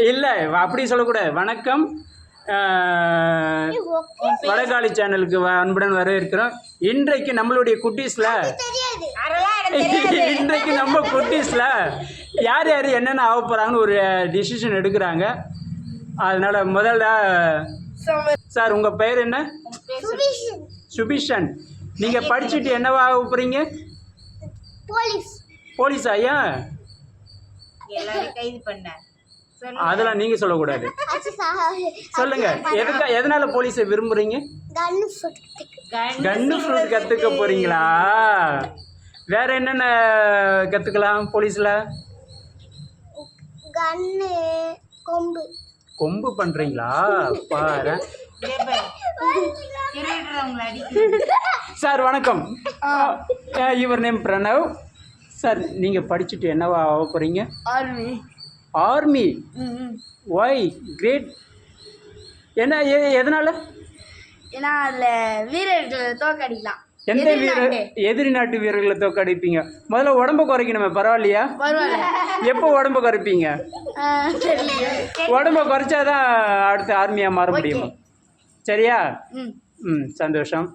இல்லை அப்படி சொல்லக்கூடாது. வணக்கம், வடகாலி சேனலுக்கு அன்புடன் வரவேற்கிறோம். இன்றைக்கு நம்மளுடைய குட்டீஸில் இன்றைக்கு நம்ம குட்டீஸில் யார் யார் என்னென்ன ஆக போகிறாங்கன்னு ஒரு டிசிஷன் எடுக்கிறாங்க. அதனால் முதல்ல சார் உங்கள் பெயர் என்ன? சுபிஷன். நீங்கள் படிச்சுட்டு என்னவா ஆக போகிறீங்க? போலீஸா? ஏன் அதெல்லாம் நீங்கள் சொல்லக்கூடாது. சொல்லுங்க, எதனால போலீஸை விரும்புறீங்க? கன்னு ஃப்ரூட் கற்றுக்க போகிறீங்களா? வேற என்னென்ன கற்றுக்கலாம் போலீஸில்? கொம்பு பண்ணுறீங்களா? பாரு சார் வணக்கம். Your name Pranav. சார் நீங்கள் படிச்சுட்டு என்னவா ஆக போகிறீங்க? ஆர்மி. Why great. என்ன எதனால்? ஏன்னா அதில் வீரர்களை தோக்கடிக்கலாம். எந்த வீரர்? எதிரி நாட்டு வீரர்களை தோக்கடிப்பீங்க. முதல்ல உடம்பை குறைக்கணுமே, பரவாயில்லையா? எப்போ உடம்பை குறைப்பீங்க? உடம்பை குறைச்சாதான் அடுத்த ஆர்மியாக மாற முடியுமா? சரியா? சந்தோஷம்.